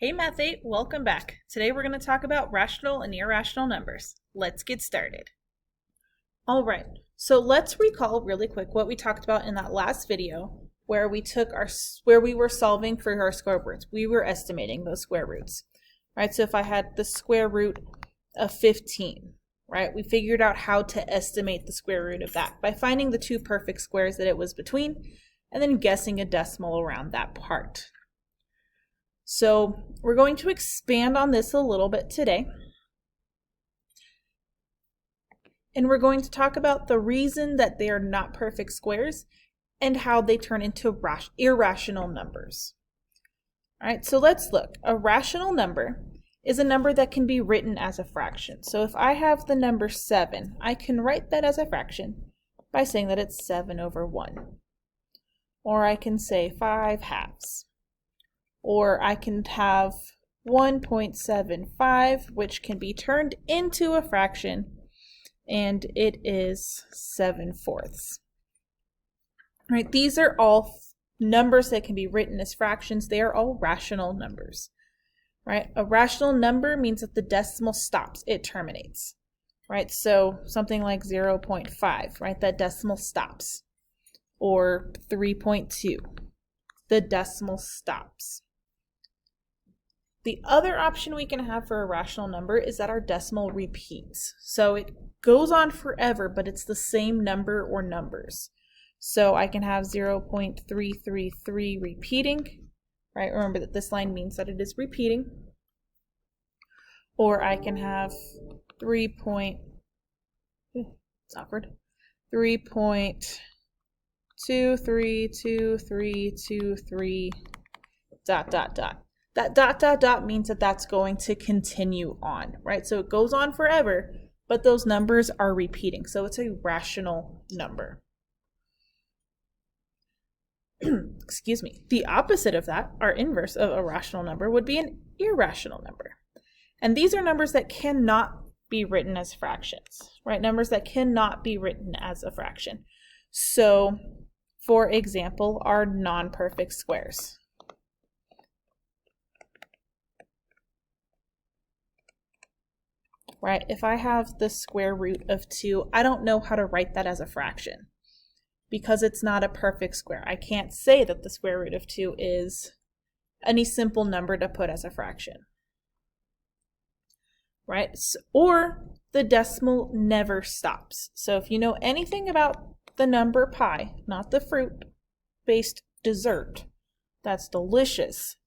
Hey Math 8, welcome back. Today we're going to talk about rational and irrational numbers. Let's get started. All right, so let's recall really quick what we talked about in that last video where we were solving for our square roots. We were estimating those square roots. Right? So if I had the square root of 15, right? We figured out how to estimate the square root of that by finding the two perfect squares that it was between and then guessing a decimal around that part. So we're going to expand on this a little bit today. And we're going to talk about the reason that they are not perfect squares and how they turn into irrational numbers. All right, so let's look. A rational number is a number that can be written as a fraction. So if I have the number 7, I can write that as a fraction by saying that it's 7 over 1. Or I can say 5 halves. Or I can have 1.75, which can be turned into a fraction, and it is 7/4. Right, these are all numbers that can be written as fractions. They are all rational numbers. Right, a rational number means that the decimal stops, it terminates. Right, so something like 0.5, right, that decimal stops. Or 3.2, the decimal stops. The other option we can have for a rational number is that our decimal repeats. So it goes on forever, but it's the same number or numbers. So I can have 0.333 repeating, right? Remember that this line means that it is repeating. Or I can have 3.232323 ... That ... means that that's going to continue on, right? So it goes on forever, but those numbers are repeating. So it's a rational number. Excuse me. The opposite of that, our inverse of a rational number, would be an irrational number. And these are numbers that cannot be written as fractions, right? Numbers that cannot be written as a fraction. So, for example, our non-perfect squares. Right, if I have the square root of 2, I don't know how to write that as a fraction because it's not a perfect square. I can't say that the square root of 2 is any simple number to put as a fraction. Right, or the decimal never stops. So if you know anything about the number pi, not the fruit-based dessert, that's delicious,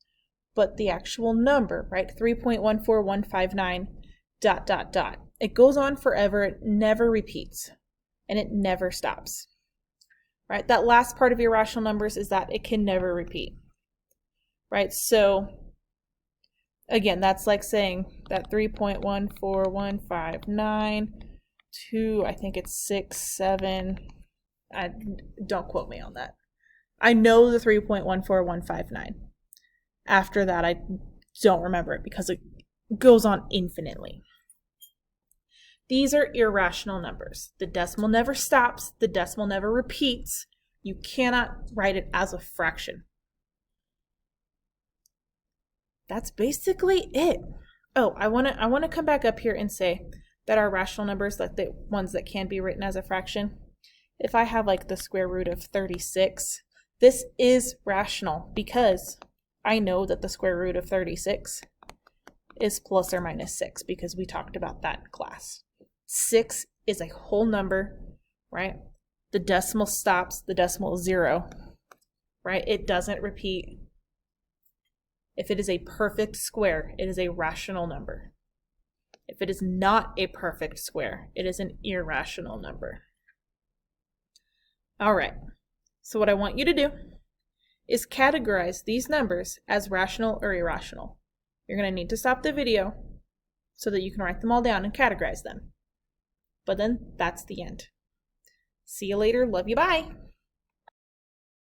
but the actual number, right, 3.14159, ... It goes on forever, it never repeats, and it never stops. Right? That last part of irrational numbers is that it can never repeat. Right? So, again, that's like saying that 3.14159 to, I think it's 6, 7, don't quote me on that. I know the 3.14159. After that, I don't remember it because it goes on infinitely. These are irrational numbers. The decimal never stops. The decimal never repeats. You cannot write it as a fraction. That's basically it. Oh, I want to come back up here and say that our rational numbers, like the ones that can be written as a fraction, if I have like the square root of 36, this is rational because I know that the square root of 36 is plus or minus 6 because we talked about that in class. 6 is a whole number, right? The decimal stops, the decimal is 0, right? It doesn't repeat. If it is a perfect square, it is a rational number. If it is not a perfect square, it is an irrational number. All right, so what I want you to do is categorize these numbers as rational or irrational. You're going to need to stop the video so that you can write them all down and categorize them. But then that's the end. See you later. Love you. Bye.